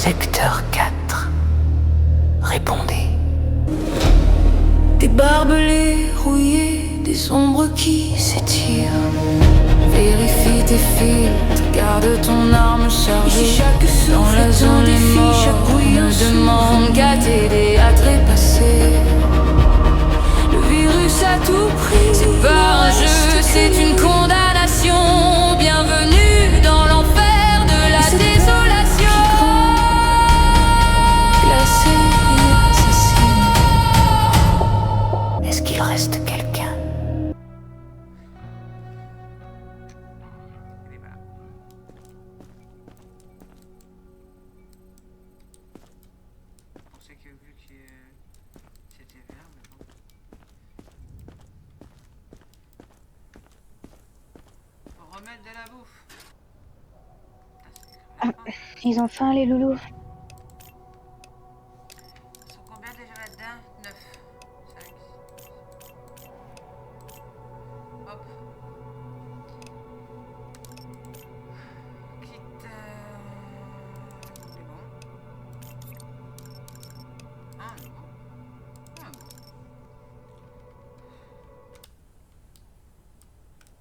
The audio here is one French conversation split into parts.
Secteur 4. Répondez. Des barbelés rouillés, des ombres qui s'étirent. Vérifie tes filtres, garde ton arme chargée. Ici chaque dans la zone des morts, chaque bruit ne demande qu'à t'aider à trépasser. Le virus a tout pris, c'est pas un jeu, c'est une condamnation. Bienvenue dans l'enfer de la désolation. Glacé et assassine. Est-ce qu'il reste quelqu'un? On sait que vu que c'était vert, mais bon. Faut remettre de la bouffe. Ils ont faim, les loulous. Ils sont combien déjà là-dedans? 9. 5. Hop. Quitte. On est bon. Ah, on est bon. Ah, bon.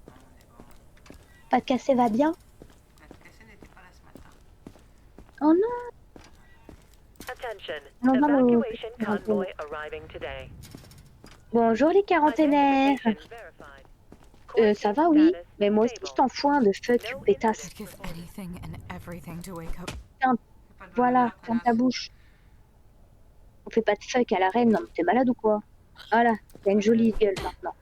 Ah, on est bon. Pas de cassé va bien? La cassée n'était pas là ce matin. Oh non. Attention, Non, non, mais- evacuation convoy arriving today. Bonjour les quarantenaires. Identification verified. Ça va, oui. Mais moi aussi, je t'en fous un de fuck, pétasse. Give anything and everything to wake up. Pas de Voilà, bonheur, ferme ta connasse. bouche. On fait pas de fuck à la reine, non mais t'es malade ou quoi? Voilà, t'as une jolie gueule maintenant.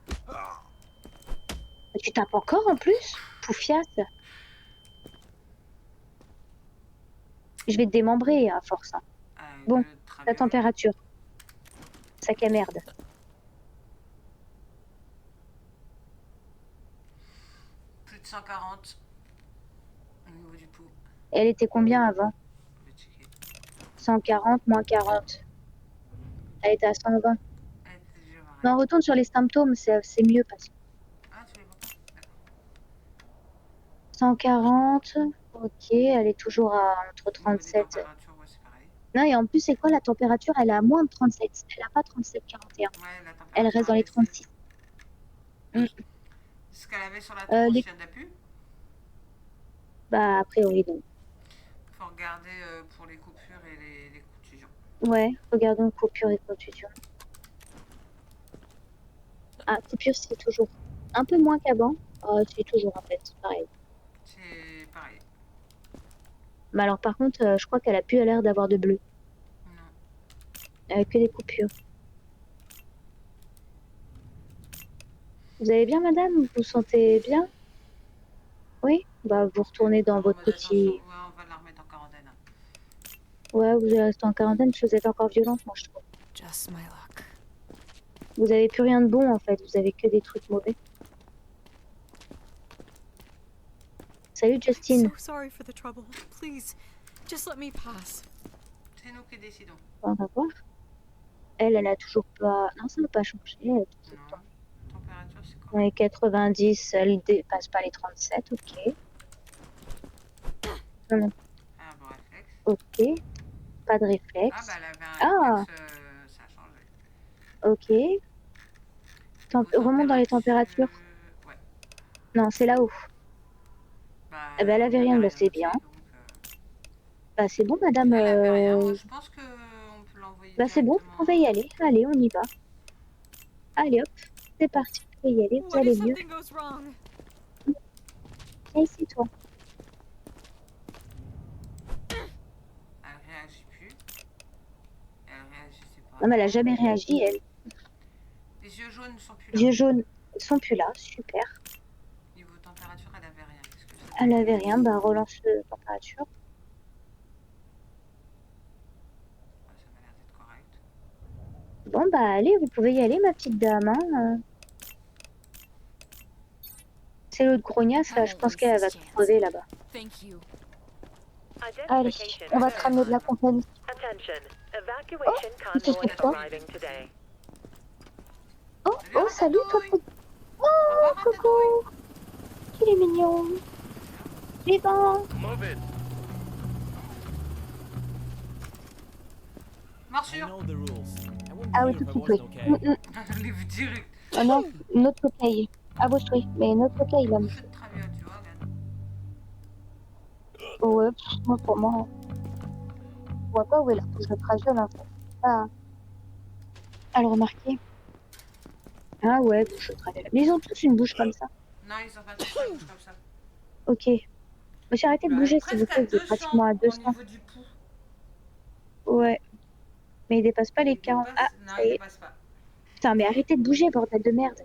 Tu tapes encore en plus? Poufiasse. Je vais te démembrer à force. Hein. Bon, Le travers. La température. Sac à merde. Plus de 140 au niveau du pouls. Elle était combien avant? Je vais checker. 140 moins 40. Elle était à 120. Je vais voir. Non, retourne sur les symptômes, c'est mieux parce que Ah, tu les vois pas? D'accord. 140. Ok, elle est toujours à entre Au niveau des 37. températures, ouais, c'est pareil. Non, et en plus, c'est quoi la température? Elle est à moins de 37. Elle a pas 37,41. Ouais, la température. Elle reste dans les 36. Ce qu'elle avait sur la les- tronche, il y a d'appui. Bah, a priori, donc. Faut regarder pour les coupures et les contusions. Ouais, regardons coupure et contusion. Ah, coupure, c'est toujours un peu moins qu'avant. C'est toujours en fait, pareil. C'est pareil. Mais alors, par contre, je crois qu'elle a plus l'air d'avoir de bleu. Non. Que des coupures. Vous allez bien, madame? Vous vous sentez bien? Oui? Bah, vous retournez dans votre petit... Ouais, on va la remettre en quarantaine. Ouais, vous allez rester en quarantaine, vous êtes encore violente, moi, je trouve. Just my luck. Vous avez plus rien de bon, en fait. Vous avez que des trucs mauvais. Salut, Justine. So sorry for the trouble. Please, just let me pass. C'est nous qui décidons. On va voir. Elle a toujours pas... Non, ça n'a pas changé. Elle est tout le Non. temps. Température, c'est quoi? Ouais, 90, elle dépasse pas les 37, ok. Non, Ah, bon réflexe. ok. Pas de Ah, réflexe. bah elle avait un Ah. réflexe, ça a changé. Ok. Remonte dans les températures. Ouais. Non, c'est là-haut. Bah, Eh ben, elle avait rien, bah, c'est bien. Bah, c'est bon, madame. Elle avait rien. Moi, je pense qu'on peut l'envoyer. Bah, c'est bon, vous pouvez y aller. Allez, on y va. Allez, hop. C'est parti. Vous pouvez y aller, vous What allez if mieux. something goes wrong? Viens ici, toi. Elle réagit plus. Elle réagissait pas. Non, mais elle a jamais réagi, elle. Les yeux jaunes ne sont plus là. Les yeux jaunes sont plus là, super. Niveau température, elle avait rien. Qu'est-ce que ça Elle avait rien, bah, relance la température. Ouais, ça m'a l'air d'être correct. Bon, bah, allez, vous pouvez y aller, ma petite dame, hein. C'est l'autre grognasse, là, je pense qu'elle va crever là-bas. Thank you. Allez, Identification on va te ramener de la compagnie. Attention, evacuation c'est convoy quoi? arriving today. Oh, oh, salut, toi, petit... Oh, coucou. Il est mignon. Vivant. Morsure. Ah oui, tout de suite, oui. Livre direct. Ah non, notre cocaïne. Ah bon, oui, mais notre cocaïne, là. Bouche de traviole, tu vois, regarde. Ouais, moi, pour moi, je vois pas où est la bouche de traviole, en fait. Pas à le remarquer. Ah ouais, bouche de traviole. Mais ils ont tous une bouche comme ça. Non, ils ont pas tous la bouche comme ça. Ok. Monsieur, arrêtez de On bouger, est s'il vous presque à plaît, vous êtes 200 pratiquement à au 200. niveau du pouls. Ouais. Mais il dépasse pas les Il 40. Ah, dépasse... Non, ça il y est. dépasse pas. Putain, mais arrêtez de bouger, bordel de merde.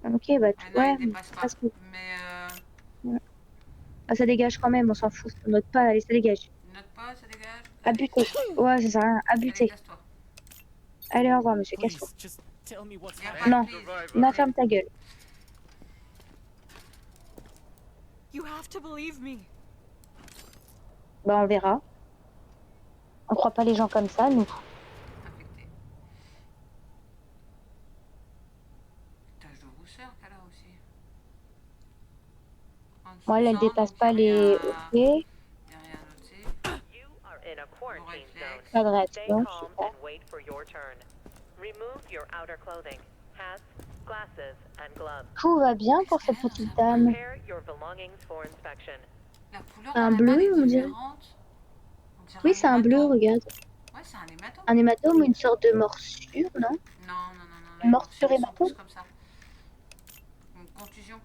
Ok, bah, Ah non, ouais, il dépasse pas. parce que Mais ah, ça dégage quand même, on s'en fout. On note pas, allez, ça dégage. note pas, ça dégage. À Allez, buter. Ouais, ça sert à rien. À allez, buter. casse-toi. Allez, au revoir, monsieur, casse-toi. Please, just tell me what's Y a happening. pas Non. de please. Non, ferme ta gueule. You have to believe me. Bah, on verra. On croit pas les gens comme ça, nous. Affecté. Tache de rousseur qu'elle a aussi. En dessous Bon, elle, de elle 100, dépasse donc pas y a les... rien- Ok. y a rien noté. You are in a quarantine zone. Pas de Stay réaction, calm super. and wait for your turn. Remove your outer clothing, hats, glasses, and gloves. Tout va bien pour cette petite dame. Prepare your belongings for inspection. La couleur Un dans la bleu, balle est on dirait. différente. On dirait Oui, c'est un bleu, hématome. regarde. Ouais, c'est un hématome. Un hématome ou une sorte de morsure, non? Non, non, non, non. Une Les morsure morsures, ils sont hématome? plus comme ça. Une contusion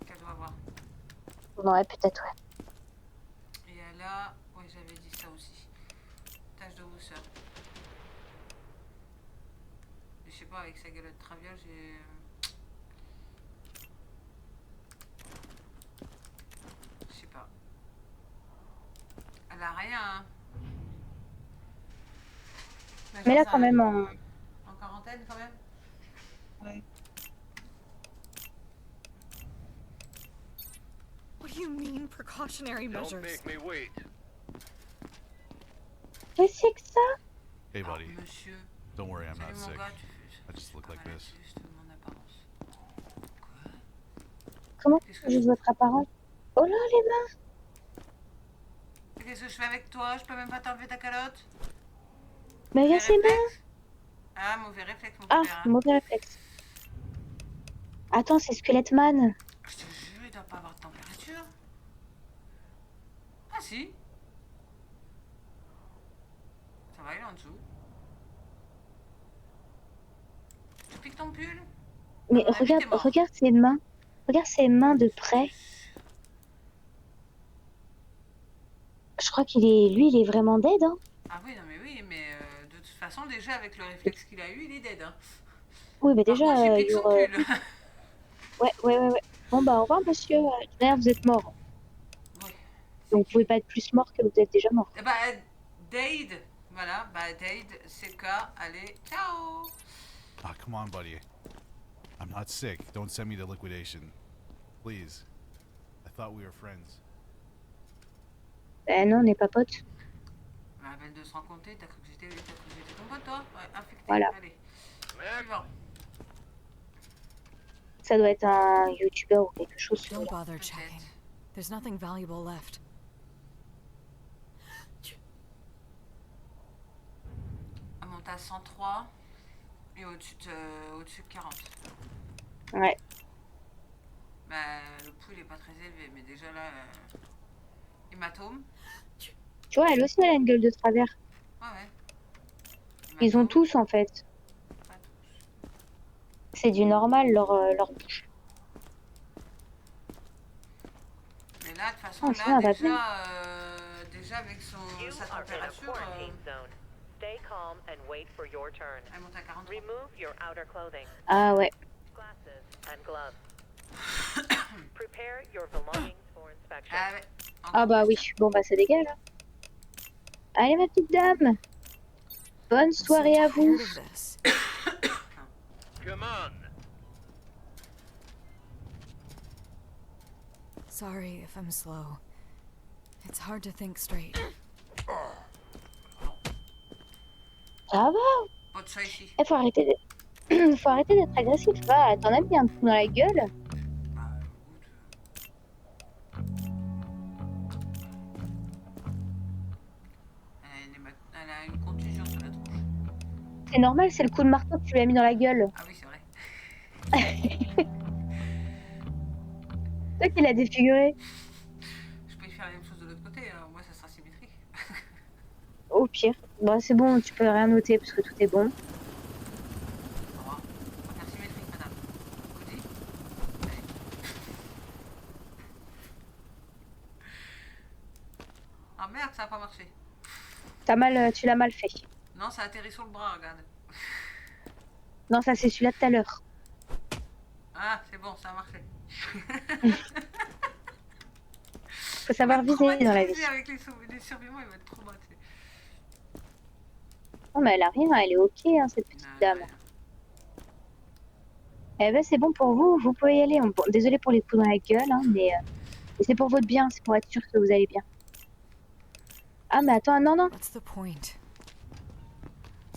qu'elle doit avoir. Ouais, peut-être, ouais. Et elle a... Oui, j'avais dit ça aussi. Tache de rousseur. Je sais pas, avec sa galette de traviole, j'ai... Je sais pas. Elle a rien, hein. Mais là, genre, quand ça- même, en... En quarantaine, quand même. Ouais. What do you mean, precautionary Don't measures? make me wait. Qu'est-ce que c'est que ça? Hey, Alors, buddy. monsieur... Don't worry, I'm Salut, not mon sick. gars, tu... I just look like Voilà, this. c'est juste mon apparence. Quoi? Comment Qu'est-ce que que je je... votre apparence? Oh là, les mains! Qu'est-ce que je fais avec toi? Je peux même pas t'enlever ta calotte? Mais regarde ses mains! Réflexe? Ah, mauvais réflexe, mon Ah, père. mauvais réflexe. Attends, c'est Squelette Man. Je te jure, il doit pas avoir de température. Ah si. Ça va, il est en dessous. Tu piques ton pull? Mais À mon avis, regarde, t'es mort. regarde ses mains. Regarde ses mains de près. Je crois qu'il est... Lui, il est vraiment dead, hein? Ah oui, non mais oui, mais de toute façon, déjà avec le réflexe qu'il a eu, il est dead. Hein. Oui, mais Par déjà, contre, il pique il y son aurait... pull. Ouais. Bon, bah, au revoir, monsieur. D'ailleurs, vous êtes mort. Ouais. Donc, vous pouvez pas être plus mort que vous êtes déjà mort. Eh bah, Dade. Voilà, bah Dade, CK, allez, ciao. Ah, come on, buddy. I'm not sick. Don't send me to liquidation. Please. I thought we were friends. Ben non, on n'est pas potes. Bah, belle de se rencontrer, t'as cru que j'étais ton pote, toi? Ouais, infecté, Voilà. allez. Merde. Suivant. Ça doit être un youtubeur ou quelque chose. Don't bother Peut-être. checking. There's nothing valuable left. Elle monte à 103 et au-dessus de 40. Ouais. Bah, le pouls il est pas très élevé, mais déjà là, hématome. Tu vois, elle aussi, elle a une gueule de travers. Ouais, ouais. Ils ont Hématome, tous, en fait. pas tous. C'est du normal, leur bouche. Mais là, de toute façon, Oh, ça va là, bien. déjà avec You sa are in a température, quarantine zone. Stay calm and wait for your turn. elle monte à 43. Remove your outer clothing, Ah ouais. glasses, and gloves. Prepare your belongings for inspection. Ah ouais. Ah Encore bah plus, oui. tiens. Bon, bah, ça dégage, là. Allez, ma petite dame. Bonne I'm so soirée à vous. tired of this. Come on. Sorry if I'm slow. It's hard to think straight. Ça va. Pas de chat ici. Faut arrêter d'être... faut arrêter d'être agressif, va. T'en as mis un coup dans la gueule. Bah, écoute. C'est normal, c'est le coup de marteau que tu lui as mis dans la gueule. Ah oui, c'est vrai. Toi qui l'as défiguré. Je peux y faire la même chose de l'autre côté, hein. Moi ça sera symétrique. Au pire. Bon, c'est bon, tu peux rien noter parce que tout est bon. On va faire symétrique, madame. Vous dites? Allez. Ah merde, ça a pas marché. Tu l'as mal fait. Non, ça a atterri sur le bras, regarde. Non, ça c'est celui-là de tout à l'heure. Ah, c'est bon, ça a marché. Faut savoir viser dans la vie. Avec les survivants, il va être traumatisé. Non, mais elle a rien, elle est ok, hein, cette petite dame. Eh ben, c'est bon pour vous, vous pouvez y aller. Bon, désolé pour les coups dans la gueule, hein, mais c'est pour votre bien, c'est pour être sûr que vous allez bien. Ah, mais attends, non, non, What's the point?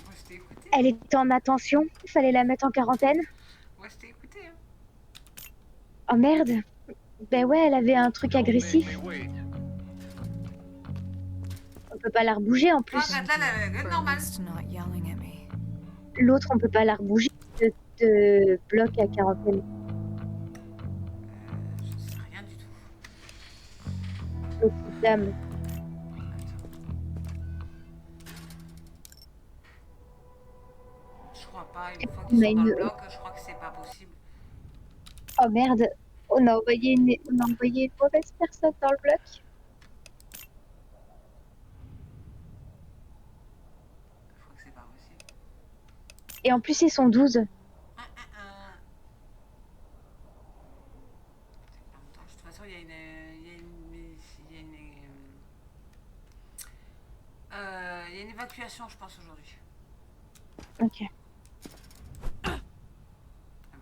Moi, je t'ai écouté. elle était en attention, il fallait la mettre en quarantaine. Moi, je t'ai écouté. Hein. Oh merde. Ben ouais, elle avait un truc Don't make agressif. me wait. On peut pas la rebouger en plus. Ah, regarde là, la gueule We're normale. used to not yelling at me. L'autre, on peut pas la rebouger de bloc à quarantaine. Je sais rien du tout. L'autre dame. Je crois pas. Une fois qu'ils sont dans le bloc, je crois que c'est pas possible. Oh merde, on a envoyé une mauvaise personne dans le bloc. Je crois que c'est pas possible. Et en plus, ils sont 12. De toute façon, il y a une évacuation, je pense, aujourd'hui. Ok. Un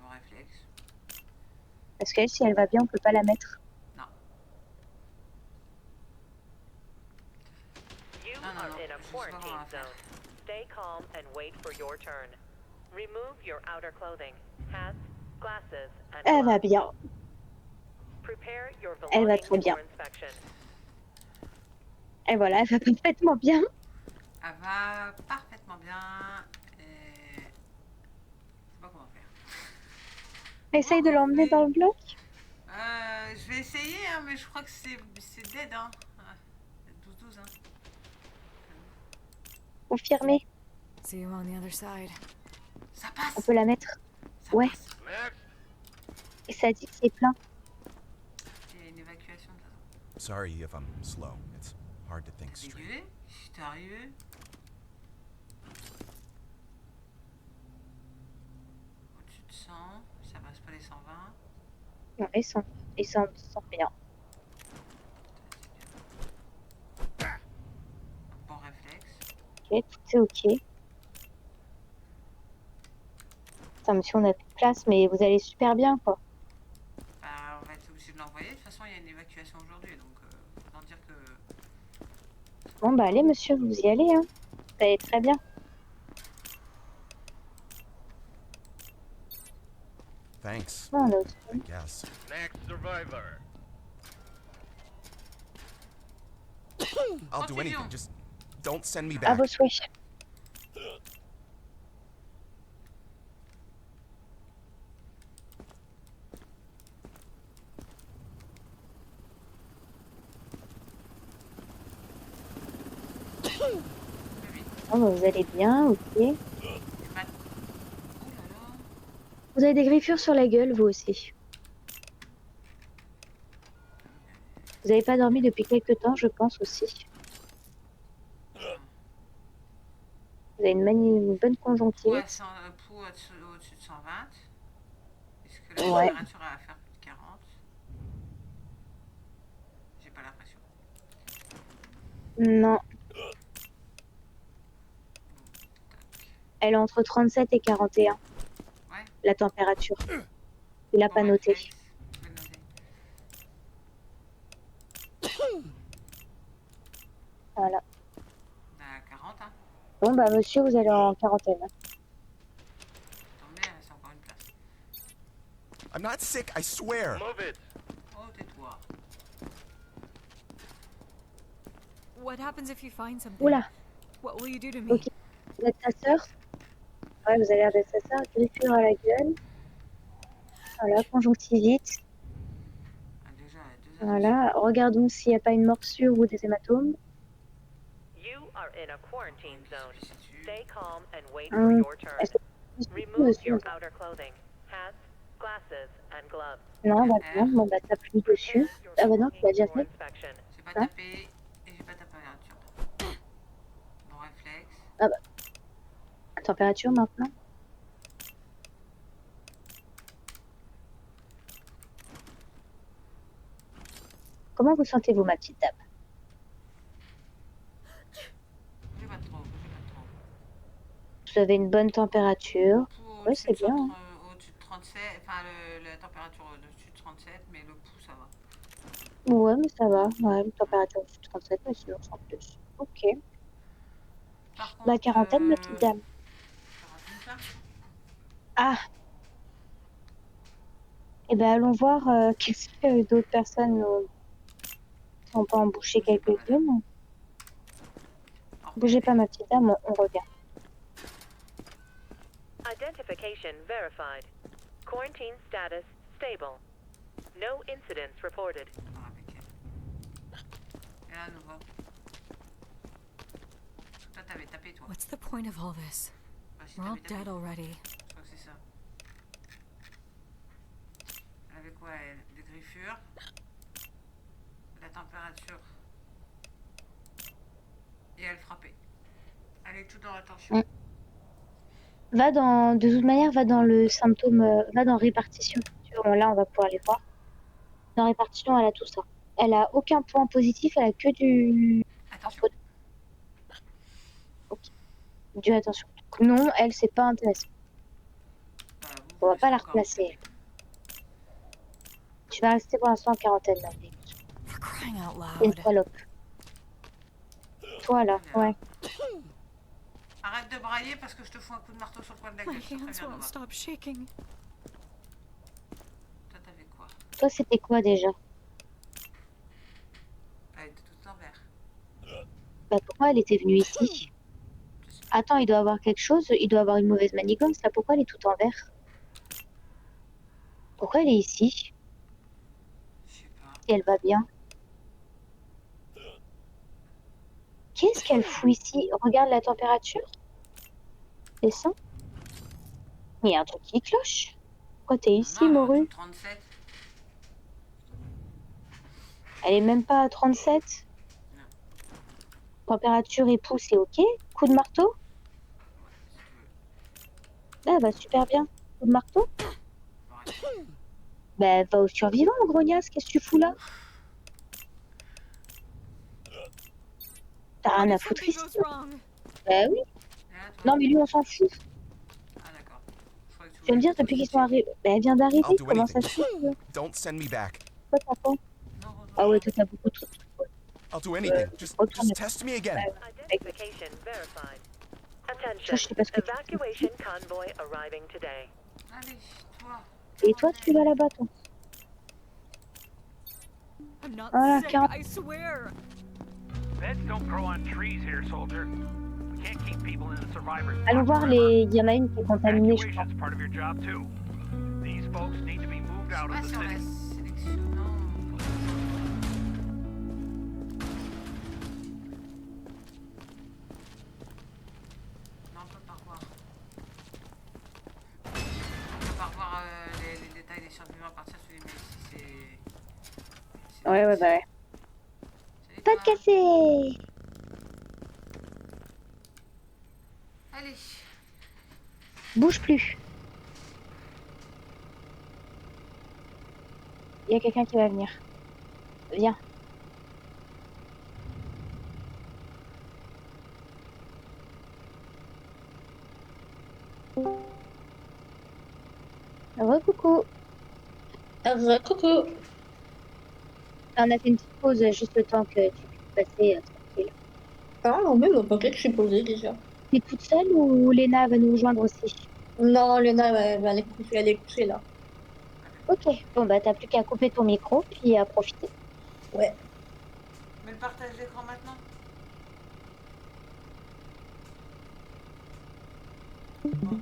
bon réflexe. Parce qu'elle, si elle va bien, on peut pas la mettre. Non. You No, no, are no. in a Just quarantine go off. zone. Stay calm and wait for your turn. Remove your outer clothing, hats, glasses, and Elle va gloves. bien. Prepare your Elle va belongings très bien. for inspection. Et voilà, elle va parfaitement bien. Elle va parfaitement bien. Et... je sais pas comment faire. Essaye de l'emmener dans le bloc. Je vais essayer, hein, mais je crois que c'est dead. Hein. 12-12. Hein. Confirmé. See you on the other side. Ça passe. On peut la mettre. Ça Ouais. passe. Max, Et ça dit que c'est plein. Il y a une évacuation de toute façon. Sorry if I'm slow. It's hard to think T'es straight. gueulé? T'es arrivé? Au-dessus de 100, ça passe pas les 120. Non, ils sont rien. Bon réflexe. Ok, tout est ok. Putain, monsieur, on a plus de place, mais vous allez super bien, quoi. Bah, on va être obligé de l'envoyer. De toute façon, il y a une évacuation aujourd'hui, donc autant dire que. Bon, bah allez, monsieur, vous y allez, hein. Vous allez très bien. Thanks, Non, on a aussi. I guess. next survivor. I'll do Continuons. anything. Just don't send me À back. vos souhaits. Oh, bah, vous allez bien, ok. Oh là là. Vous avez des griffures sur la gueule, vous aussi. Vous n'avez pas dormi depuis quelques temps, je pense aussi. Vous avez une bonne conjonctivite. Pou au-dessus de 120. Est-ce que la Ouais. température va faire plus de 40? J'ai pas l'impression. Non, Tac. elle est entre 37 et 41, Ouais. la température. Il l'a Bon pas noté. réflexe. Je vais le noter. Voilà. Bah, 40, hein. Bon, bah monsieur, vous allez en quarantaine. Attendez, c'est encore une place. I'm not sick, I swear. Move it. Oh, tais-toi. What happens if you find something? Oula, What will you do to me? ok. Vous êtes sa sœur? Ouais, vous avez l'air d'être ça. Griffure à la gueule. Voilà, conjonctivite. Ah, déjà, deux addictions. Voilà, regardons s'il n'y a pas une morsure ou des hématomes. You are in a quarantine zone. Stay calm and wait for Hum, your turn. Est-ce que tu peux Remove dessus your outer clothing, hats, glasses, and gloves. Non, bah non, bon bah t'appuies dessus. Prepare your Ah bah non, tu l'as belongings déjà for fait. inspection. J'ai pas Hein? tapé et j'ai pas ta température. Bon réflexe. Ah bah, température maintenant. Comment vous sentez-vous, ma petite dame? Bougez pas trop, bougez pas trop. Vous avez une bonne température. Pouls Ouais, au-dessus c'est de, bien. Hein. au-dessus de 37, enfin la température au-dessus de 37, mais le pouls ça va. Ouais, mais ça va. Ouais, une température de 37, mais sinon sans plus. Ok. Par contre, La quarantaine, ma petite dame. Ah, et ben allons voir qu'est-ce que d'autres personnes on peut en boucher Bougez pas, madame. quelques-unes. Bougez pas, ma petite dame, on regarde. Identification verified. Quarantine status stable. No incidents reported. Ah, impeccable. Et là, à nouveau. Toi, t'avais tapé, toi. What's the point of all this? Bah, si We're all t'avais tapé. dead already. Je crois que c'est ça. Elle avait quoi, elle? Des griffures. La température. Et elle frappait. Elle est tout dans la tension. Va dans, de toute manière, va dans le symptôme, va dans répartition. Tu vois, là, on va pouvoir les voir. Dans répartition, elle a tout ça. Elle a aucun point positif, elle a que du. Attention. Ok. Du attention. Donc, non, elle, c'est pas intéressant. Bah, On va pas la encore replacer. Tu vas rester pour l'instant en quarantaine, là. For crying out T'es une loud. salope. Toi, là, ouais. Arrête de brailler parce que je te fous un coup de marteau sur le coin de la My gueule. Je te hands préviens, won't Nova. stop shaking. Toi, t'avais quoi? Toi, c'était quoi déjà? Elle était toute en vert. Bah, pourquoi elle était venue ici? Attends, il doit avoir quelque chose, il doit avoir une mauvaise manigance, là. Pourquoi elle est toute en vert? Pourquoi elle est ici? Je sais pas. Si elle va bien. Qu'est-ce qu'elle fout ici? Regarde la température. Descends. Il y a un truc qui cloche. Pourquoi t'es ici, Non, elle est en dessous morue? de 37. Elle est même pas à 37. Non. Température et pouls, c'est ok. Coup de marteau? Si tu veux. Ah bah super bien. Coup de marteau? Bon, arrête. Bah va au survivant, grognasse. Qu'est-ce que tu fous là? T'as What rien à if foutre something ici. goes wrong? Bah oui. Et là, toi? Non mais lui on s'en fout. Ah, d'accord. Je croyais que tu Tu vas me dire voulais depuis qu'ils que sont arrivés. Bah elle vient d'arriver. I'll do Comment ça anything. se fait? Don't send me back. Quoi t'as fait? Non, Ah ouais, toi t'as beaucoup de trucs. I'll do anything. retourne. Just test me again. Identification verified. Ça, Attention. je sais pas ce que tu fais. Evacuation convoy arriving today. Allez, toi. Et toi tu vas là-bas toi. I'm not Voilà, sick, 40. I swear. Beds don't grow on trees here, soldier. We can't keep people in the survivors. Allons voir les. Il y en a une qui est contaminée, je crois. Evacuation's part of your job too. These folks need to be moved out Pas of the sur la city. sélection, non. Non, on peut pas revoir. On peut pas revoir les détails des survivants à partir de celui-là. Mais si c'est. Ouais, ouais, bah ouais. Salut, Pas de toi. casser. Allez. Bouge plus. Il y a quelqu'un qui va venir. Viens. Recoucou. Coucou. On a fait une petite pause, juste le temps que tu puisses passer tranquille. Ah non, mais mon paquet, je suis posée déjà. T'es toute seule ou Léna va nous rejoindre aussi? Non, Léna, elle est couchée là. Ok, bon bah t'as plus qu'à couper ton micro puis à profiter. Ouais. Mais le partage d'écran maintenant. Bon.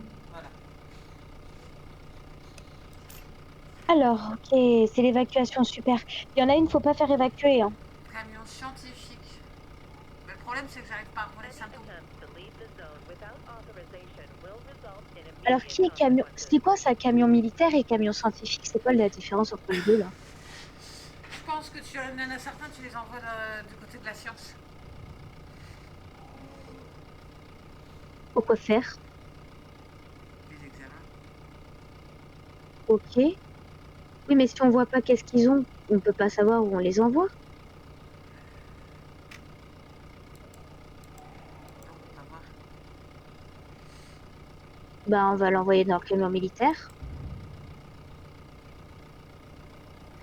Alors, ok, c'est l'évacuation, super. Il y en a une, faut pas faire évacuer. Hein. Camion scientifique. Mais le problème, c'est que j'arrive pas à voir les symptômes. Alors, qui est camion? C'est quoi ça, camion militaire et camion scientifique? C'est quoi la différence entre les deux là? Je pense que tu en as certains, tu les envoies du côté de la science. Pourquoi faire? Les examens. Ok. Oui, mais si on voit pas qu'est-ce qu'ils ont, on peut pas savoir où on les envoie. Donc, on va voir. Bah, on va l'envoyer dans le camion militaire.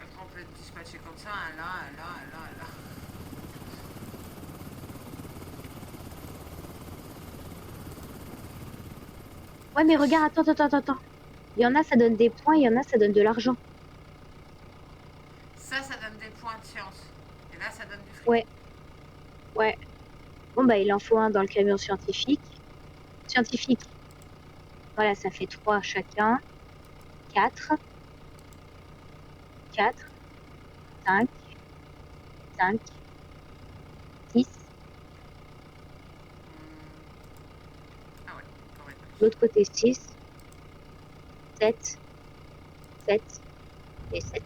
Après, on peut le dispatcher comme ça, un là, un là, un là, un là. Ouais, mais regarde, attends. Il y en a, ça donne des points, il y en a, ça donne de l'argent. Ça donne des points de science. Et là, ça donne du fric. Ouais. Ouais. Bon, bah, il en faut un dans le camion scientifique. Scientifique. Voilà, ça fait 3 chacun. 4. 4. 5. 5. 6. Ah ouais, quand même. L'autre côté 6. 7. 7. Et 7.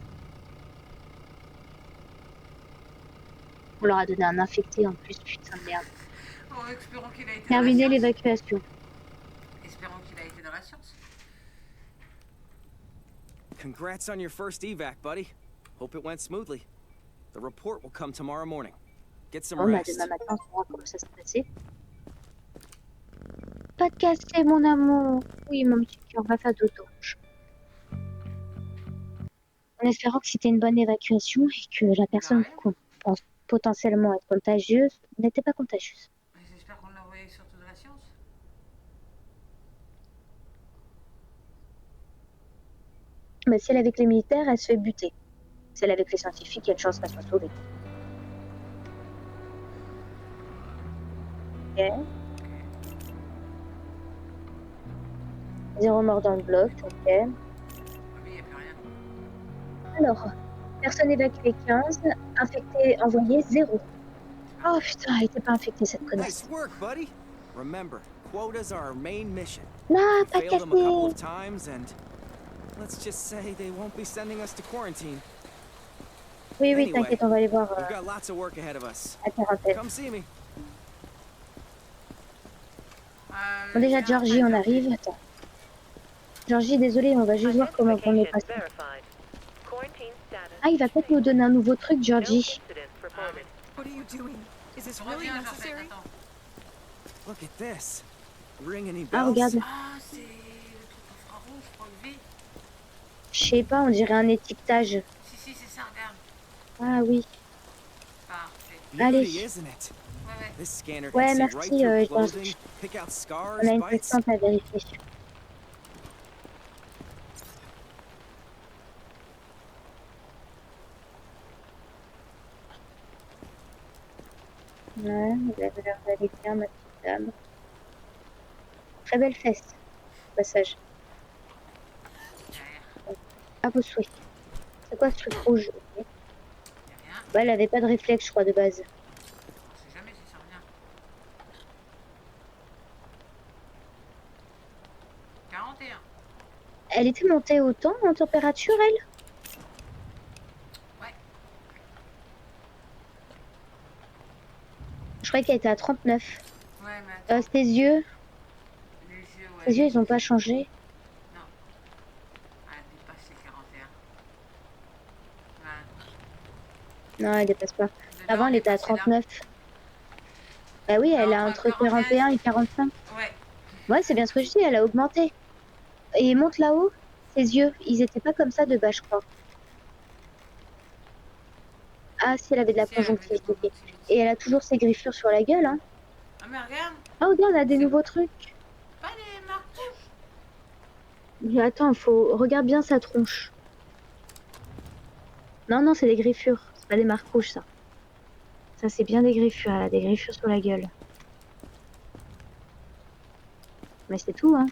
On leur a donné un infecté en plus, putain de merde. Oh, espérons qu'il a été dans la Terminer science. l'évacuation. Espérons qu'il a été dans la science. Congrats on your first evac, buddy. Hope it went smoothly. The report will come tomorrow morning. Get some Bon, bah, rest. demain matin, on saura comment ça s'est passé. Pas de casser, mon amour. Oui, mon petit cœur, va faire dodo. En espérant que c'était une bonne évacuation et que la personne qu'on pense potentiellement être contagieuse n'était pas contagieuse. J'espère qu'on l'a envoyé surtout de la science. Mais si elle est avec les militaires, elle se fait buter. Si elle est avec les scientifiques, il y a une chance qu'elle soit sauvée. Ok. 0 mort dans le bloc, ok. Mais il n'y a plus rien. Alors, personne évacuée 15, infecté envoyé 0. Oh putain, elle était pas infectée cette connasse. Nice work, buddy. Remember, quotas are our main mission. Non, We pas failed them a couple of cassé. times, and let's just say they won't be sending us to quarantine. Oui, Anyway, t'inquiète, on va aller voir We've got lots of work ahead of us. la quarantaine. Come see me. Bon, déjà, Georgie, on arrive. Attends. Georgie, désolé, on va juste voir comment on est passé. Ah, il va peut-être nous donner un nouveau truc, Georgie. What are you doing? Is this really Reviens, necessary? attends. Look at this. Ring any Ah, bells? regarde. Ah, c'est le truc infrarouge pour le V. Je sais pas, on dirait un étiquetage. Si, c'est ça, regarde. Ah oui. Parfait. Allez. Beauty, isn't it? Ouais. This scanner Ouais, can see merci, right through George. clothing, pick out scars, On a une bites. patiente à vérifier. Ouais, vous avez l'air d'aller bien, ma petite dame. Très belle fesse, au passage. Derrière. À vos souhaits. C'est quoi ce truc rouge? Ok. Y a rien. Ouais, elle avait pas de réflexe, je crois, de base. On sait jamais si ça revient. 41. Elle était montée autant en température, elle? Ouais. Je croyais qu'elle était à 39. Ouais, mais attends. Ses yeux, Les yeux, ouais. ses yeux, ils ont pas changé. Non. Ah, elle dépasse les 41. Ouais. Non, elle dépasse pas. Dedans, Avant, elle était à dépassée là. 39. Bah oui, elle a Entre entre 41 et 45. Ouais. Ouais, c'est bien ce que je dis, elle a augmenté. Et monte là-haut, ses yeux, ils étaient pas comme ça de bas, je crois. Ah, si, elle avait de la Si, elle avait conjonctivite. des Ok. conjonctivites. Et elle a toujours ses griffures sur la gueule, hein. Ah, mais regarde. Ah, regarde, elle a des C'est- nouveaux trucs. Pas les marques rouges. Mais attends, regarde bien sa tronche. Non, c'est des griffures. C'est pas des marques rouges, ça. Ça, c'est bien des griffures. Elle a des griffures sur la gueule. Mais c'est tout, hein.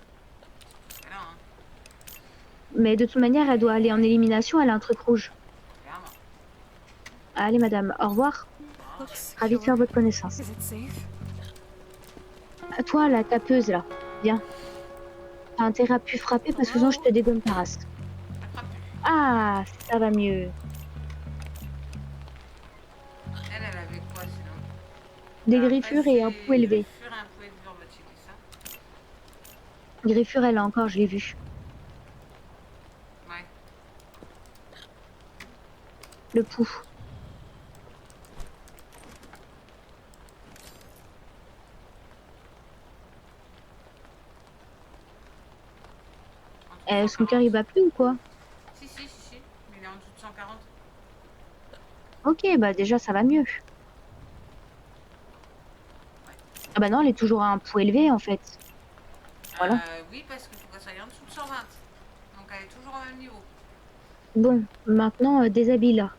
Alors, hein. Mais de toute manière, elle doit aller en élimination, elle a un truc rouge. Clairement. Allez madame, au revoir. Looks Ravi de faire votre connaissance. Is it safe? À toi, la tapeuse là, viens. T'as intérêt à plus frapper parce que sinon je te dégomme ta race. Attrape plus. Ah, ça va mieux. Elle avait quoi sinon? Des Après, griffures et un c'est pouls élevé. Griffure et un pouls élevé, on va checker ça. Griffure, elle a encore, je l'ai vu. Ouais. Le pouls. Son cœur il bat plus ou quoi? Si, mais il est en dessous de 140. Ok, bah déjà ça va mieux. Ah bah non, elle est toujours à un pouls élevé en fait. Voilà. Oui, parce qu'il faut qu'elle soit en dessous de 120. Donc elle est toujours au même niveau. Bon, maintenant déshabille-la.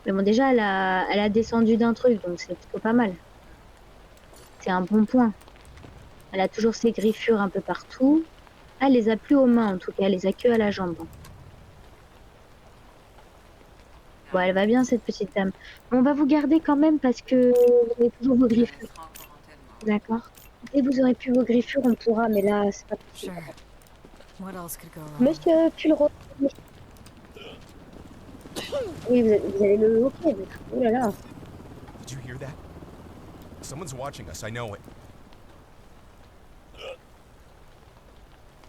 Mais bon, déjà elle a descendu d'un truc, donc c'est plutôt pas mal. C'est un bon point. Elle a toujours ses griffures un peu partout. Ah, elle les a plus aux mains en tout cas, elle les a que à la jambe. Bon, elle va bien cette petite dame. On va vous garder quand même parce que vous avez toujours vos griffures. D'accord. Dès que vous aurez plus vos griffures, on pourra, mais là, c'est pas possible. Sure. What else could go wrong? Monsieur Pulro. Oui, vous avez le hockey. Oh là là. Did you hear that? Someone's watching us, I know it.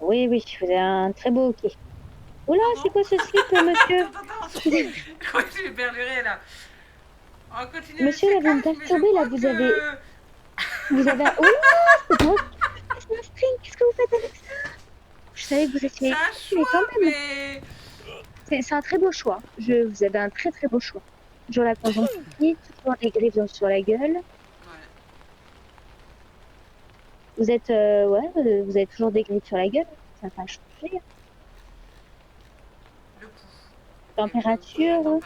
Oui, vous avez un très beau hockey. Oh là, c'est quoi ce slip, monsieur? Attends, j'ai perluré là. On va continuer. Monsieur, là, vous me perturbez, là, vous avez... Vous avez un... Oh là, c'est quoi? C'est un string, qu'est-ce que vous faites avec ça? Je savais que vous étiez... C'est un choix, mais... C'est un très beau choix. Vous avez un très très beau choix. Toujours la conjonctivite, toujours des griffes sur la gueule. Ouais. Vous êtes... vous avez toujours des griffes sur la gueule. Ça va changer. Le pouls. Température.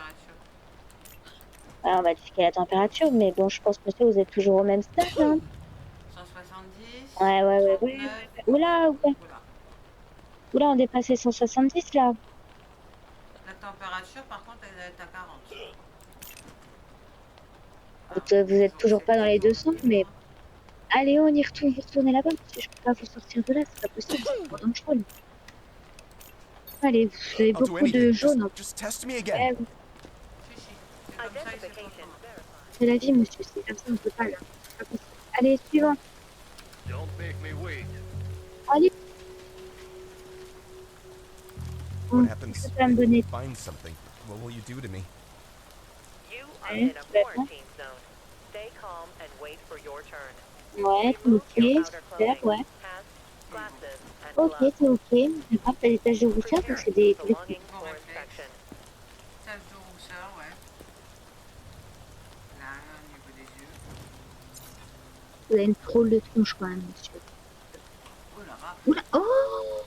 Alors, on va checker la température, mais bon, je pense que monsieur, vous êtes toujours au même stade. Hein. 170. Ouais. Oula, Oula, on dépassait 170 là. La température, par contre, elle est à 40. Donc, vous êtes toujours pas dans les 200, mais... Allez, on y retourne, vous retournez là-bas, parce que je peux pas vous sortir de là, c'est pas possible, c'est trop dangereux. Allez, vous avez I'll do beaucoup de anything. jaune. Just test me again. C'est la vie, monsieur, c'est comme ça, on peut pas là. C'est pas possible. Allez, suivant. Don't make me wait. Allez. What happens Ça va me donner. find something? What will you do to me? You are in a quarantine zone. Stay calm and wait for your turn. Ouais, ok, super, ouais. Ok, c'est ok. Après, t'as des taches de rousseur, donc c'est des trucs. Tache de rousseur, ouais. Là, au niveau des yeux. Vous avez une drôle de tronche quand même, monsieur. Oh là là. Oula, oh!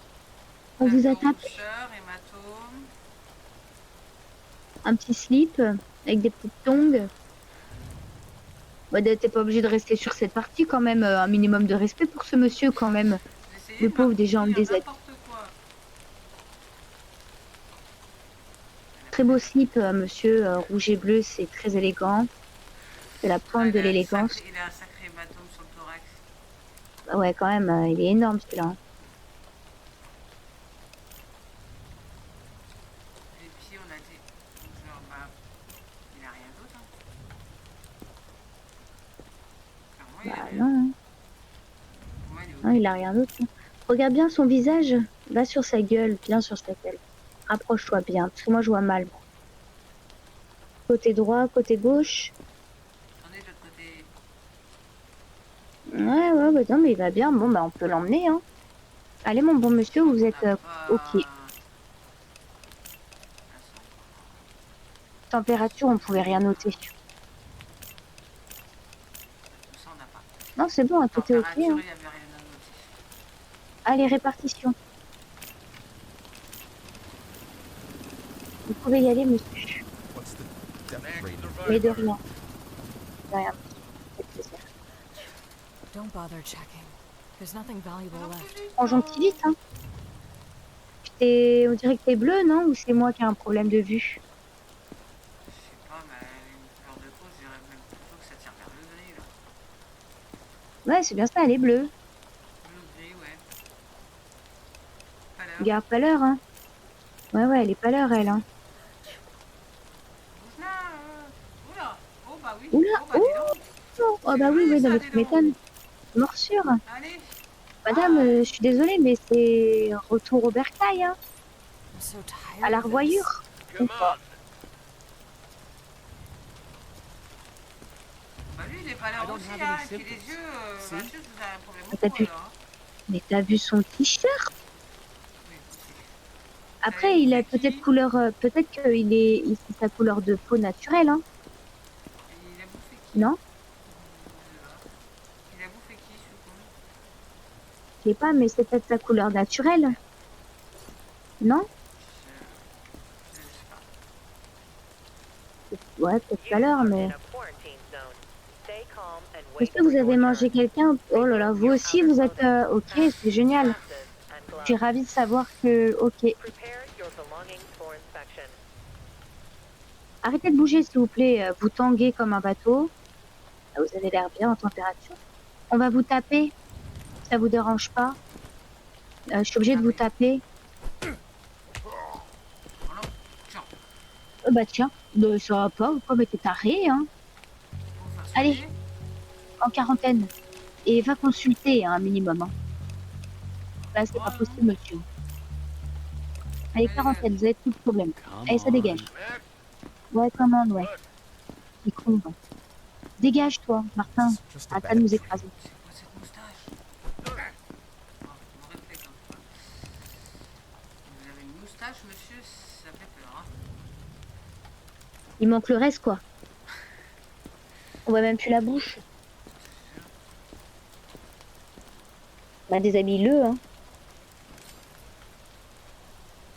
On vous a tapé. Rousseur, hématome. Un petit slip avec des petites tongs. Bah, t'es pas obligé de rester sur cette partie quand même. Un minimum de respect pour ce monsieur quand même. Le pauvre des gens des aides. Très beau slip, monsieur, rouge et bleu, c'est très élégant. C'est la pointe de l'élégance. Il a un sacré hématome sur le thorax. Bah ouais, quand même, il est énorme celui-là. Les pieds, on a dit. Genre, bah, il a rien d'autre. Hein. Bah non. Non, il a rien d'autre. Regarde bien son visage. Va sur sa gueule, bien sur sa gueule. Rapproche-toi bien, parce que moi je vois mal. Côté droit, côté gauche. On est de l'autre côté. Ouais, bah non, mais il va bien. Bon, bah on peut l'emmener, hein. Allez, mon bon monsieur, vous êtes ok. Température, on pouvait rien noter. Tout ça, on n'a pas. Non, c'est bon, tout est ok. Hein. Il n'y avait rien à noter. Allez, répartition. Vous pouvez y aller, monsieur. What's the depth rating? Mais de rien. De rien. C'est plaisir. Don't bother checking. There's nothing valuable left. Prends gentil vite, hein. On dirait que t'es bleu, non? Ou c'est moi qui ai un problème de vue? Je sais pas, mais une couleur de peau, je dirais même plutôt que ça tire vers le gris, là. Ouais, c'est bien ça, elle est bleue. Bleu gris, ouais. Pâleur. Regarde pâleur, hein. Ouais, elle est pâleur, elle, hein. Bouge là, oula. Oh bah oui. Oula, Oh bah dis donc. Oh bah oui, non, mais tu m'étonnes. Morsure. Allez. Madame, je suis désolée, mais c'est retour au bercail, hein. I'm so tired À la of this. revoyure. Come on. Bah lui, il est pâleur aussi, hein. Et puis les yeux, Mathieu, vous avez un problème T'as au poids, vu là. Hein. Mais t'as vu son t-shirt? Oui, écoutez. Après, il a peut-être couleur, peut-être c'est sa couleur de peau naturelle, hein. Il a bouffé qui? Non? Il a bouffé qui, ce con? Je sais pas, mais c'est peut-être sa couleur naturelle. Non? Je sais pas. Ouais, peut-être tout à l'heure, mais... In a quarantine zone. Stay calm and Est-ce wait que for vous avez your mangé turn. quelqu'un? Oh là là, vous aussi, vous êtes... Ok, c'est génial. Glasses and Je gloves. suis ravie de savoir que... Ok. Prepare your belongings for inspection. Arrêtez de bouger, s'il vous plaît. Vous tanguez comme un bateau. Ah, vous avez l'air bien en température. On va vous taper. Ça vous dérange pas? Je suis obligée de vous taper. Oh non, tiens. Bah tiens, ça va pas ou quoi? Mais t'es taré, hein. Faut faire Allez. soigner. En quarantaine. Et va consulter, hein, un minimum. Hein. Là, c'est pas possible, monsieur. Allez, quarantaine, vous avez plus de problème. Allez, ça dégage. Ouais, commande, ouais. C'est con, ouais. Dégage, toi, Martin. Just a Arrête pas bad de nous dream. écraser. C'est quoi cette moustache? Oh, mon réflexe, hein. Vous avez une moustache, monsieur, ça fait peur, hein. Il manque le reste, quoi. On voit même plus la bouche. Bah, déshabille-le, hein.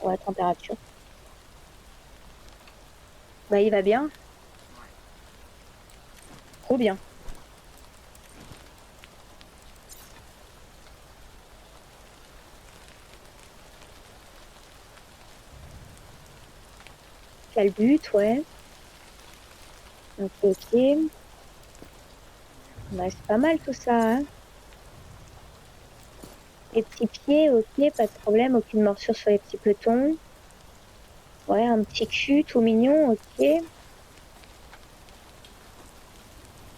Ouais, température. Bah, il va bien. Trop bien. Quel but, ouais. Ok, ok. Bah, c'est pas mal tout ça, hein. Les petits pieds, ok, pas de problème, aucune morsure sur les petits petons. Ouais, un petit cul tout mignon, ok.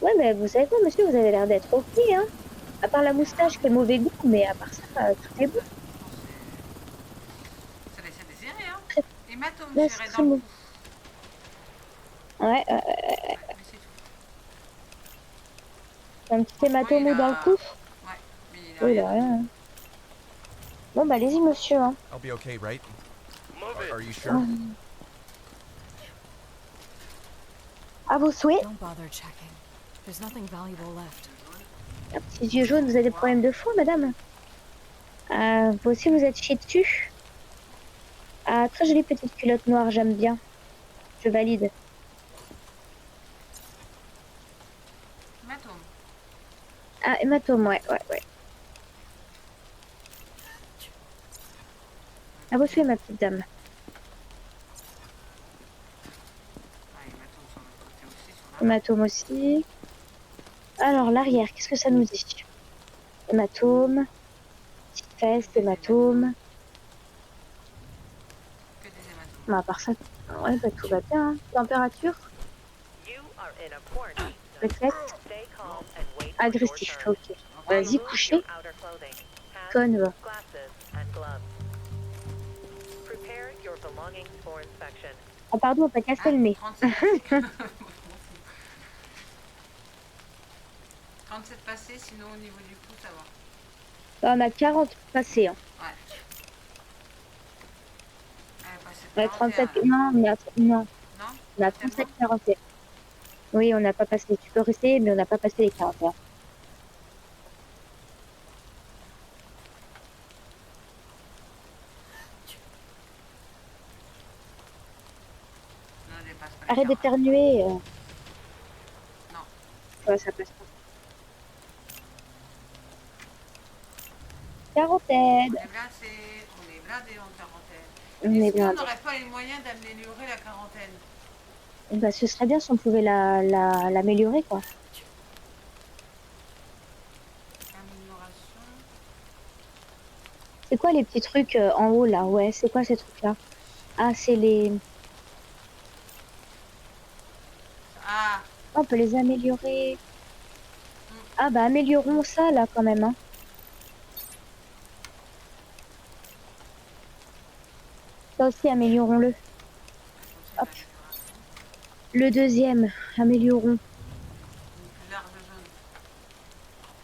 Ouais, mais vous savez quoi, monsieur, vous avez l'air d'être ok, hein. À part la moustache qui est mauvais goût, mais à part ça, tout est bon. Ça laisse à désirer, hein. Hématome, Là, j'irai c'est dans le bon. cou. Ouais, Mais c'est tout. un petit hématome Ouais, il dans le a- cou. Ouais, mais il a Oui, il a rien. rien. Bon, bah, allez-y, monsieur, hein. I'll be okay, right? Move it. Are you sure? À vos souhaits. Don't bother checking. There's nothing valuable left. Un petit yeux jaune, vous avez des problèmes de foie, madame? Vous aussi, vous êtes chié dessus? Très jolie petite culotte noire, j'aime bien. Je valide. Hématome. Hématome, ouais. À vos souhaits, ma petite dame. Ah, hématome sur l'autre côté aussi, sur la... Hématome aussi. Alors, l'arrière, qu'est-ce que ça nous dit? Hématome. Petite fesse, hématome. Que des hématomes. Bah, à part ça, ouais, bah, tout va bien. Hein. Température, You are in a quarantine zone. réflexe, Stay calm and wait for your agressif. turn. Ok. Vas-y, Remove couchez. your outer clothing. Hats, Conne, va. glasses, and gloves. Prepare your belongings for inspection. Oh, pardon, on t'a cassé le nez. 37. 37 passés, sinon au niveau du cou, ça va. On a 40 passés. Hein. Ouais. Elle est passée de Ouais, 41, 37. là. Non, non. Non On a 37, 41. Oui, on n'a pas passé. Tu peux rester, mais on n'a pas passé les 41. Non, elle dépasse pas les Arrête 40. d'éternuer. Non. Ouais, ça passe pas. quarantaine. On est blindé en quarantaine. On est Est-ce qu'on blindé. n'aurait pas les moyens d'améliorer la quarantaine? Bah, ce serait bien si on pouvait l'améliorer, quoi. Amélioration. C'est quoi les petits trucs en haut, là? Ouais, c'est quoi ces trucs-là? Ah, c'est les... Ah, On peut les améliorer. Ah, bah, améliorons ça, là, quand même, hein. Ça aussi, améliorons-le. Hop. Le deuxième, améliorons. une larve jaune.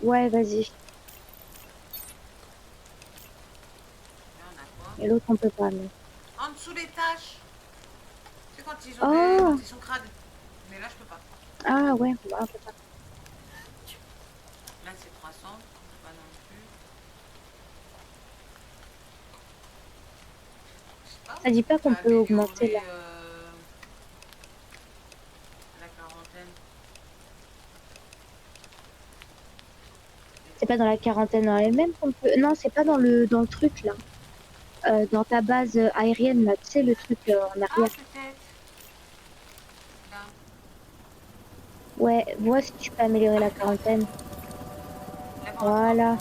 Ouais, vas-y. Là, on a quoi? Et l'autre, on peut pas, mais... En dessous des tâches. C'est quand ils ont Oh. quand ils sont crades. Mais là, je peux pas. Ah, ouais, bah, on peut pas. Là, c'est 300. On peut pas non plus. Je sais pas. Ça dit pas qu'on On peut augmenter, là. améliorer, la quarantaine. C'est pas dans la quarantaine en elle-même qu'on peut... Non, c'est pas dans le truc, là. Dans ta base aérienne, là. Tu sais, le truc en Ah, arrière. peut-être. Là. Ouais, vois si tu peux améliorer la quarantaine. Voilà. Là.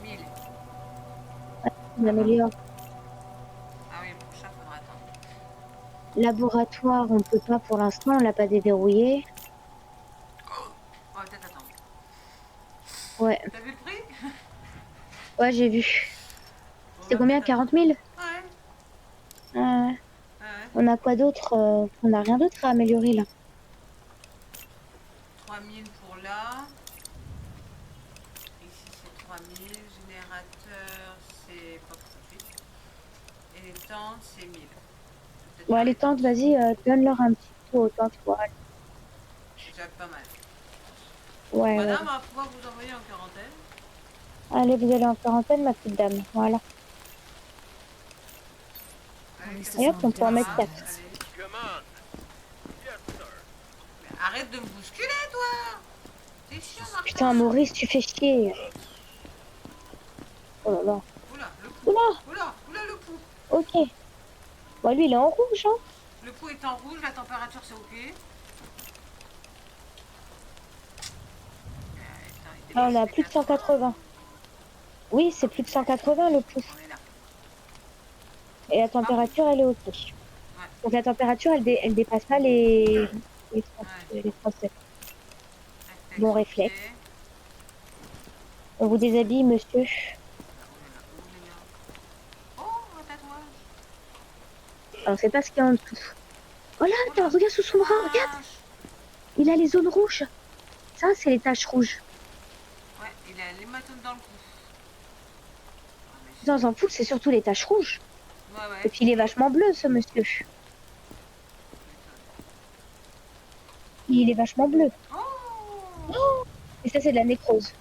1000. On améliore. Ah oui, pour ça, faudra attendre. Laboratoire, on peut pas pour l'instant, on l'a pas déverrouillé. On va peut-être attendre. Ouais, T'as vu le prix? ouais, j'ai vu. C'était combien? 40 000? Ouais. Ouais. Ouais. On a quoi d'autre? On a rien d'autre à améliorer, là. 3000 pour là. Ici c'est 3000. Générateur c'est pas pour tout de suite. Et les tentes c'est 1000. Peut-être Ouais, pas les tentes, vas-y, donne-leur un petit peu aux tentes. Ouais, C'est déjà pas mal. ouais. Madame va pouvoir vous envoyer en quarantaine. Allez, vous allez en quarantaine, ma petite dame. Voilà. Et hop, on peut en mettre 4. Come on. Yes, sir. Mais arrête de me bousculer, toi. T'es chiant, Martin. Putain, Maurice, tu fais chier. Oh là là. Oula, le pou. Oula, Oula, le pou. ok. Bon, lui, il est en rouge, hein. Le pou est en rouge, la température c'est ok. Ah, on a plus de 180. Oui, c'est plus de 180 le pouls. On est là. Et la température, elle est ok. Donc la température, elle dépasse pas les 37. Bon réflexe. On vous déshabille, monsieur. Oh, un tatouage. Alors, c'est pas ce qu'il y a en dessous. Oh là, attends, regarde sous son bras, regarde. Il a les zones rouges. Ça, c'est les taches rouges. Ouais, il a l'hématome dans le cou. Dans un pouls, c'est surtout les taches rouges. Ouais, ouais. Et puis, il est vachement bleu, ce monsieur. Il est vachement bleu. Oh, et ça, c'est de la nécrose.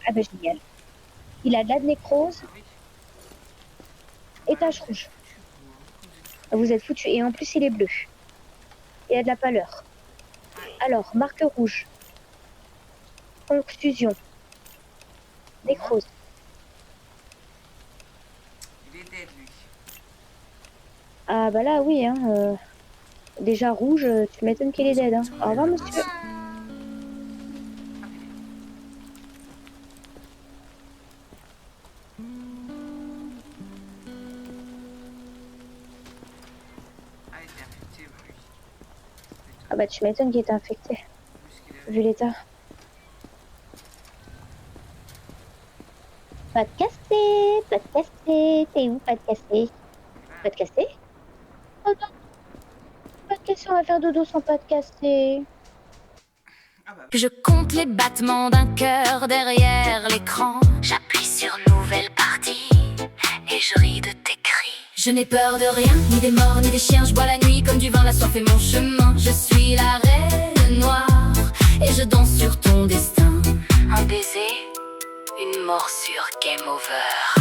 Ah ben, génial. Il a de la nécrose et taches rouges. Vous êtes foutus. Et en plus, il est bleu. Il a de la pâleur. Alors, marque rouge. Contusion. Nécrose. Il est dead, lui. Ah bah là, oui. Hein, déjà rouge, tu m'étonnes qu'il est dead. Hein. Au revoir, monsieur. Ah bah tu m'étonnes qu'il est infecté. Vu l'état. Pas de casser, pas de casser. T'es où, pas de casser? Pas de casser? Oh non. Pas de casser, on va faire dodo sans pas de casser. Je compte les battements d'un cœur derrière l'écran. J'appuie sur nouvelle partie et je ris de tes cris. Je n'ai peur de rien, ni des morts, ni des chiens. Je bois la nuit comme du vin, la soif est mon chemin. Je suis la reine noire et je danse sur ton destin. Un baiser, une morsure, game over.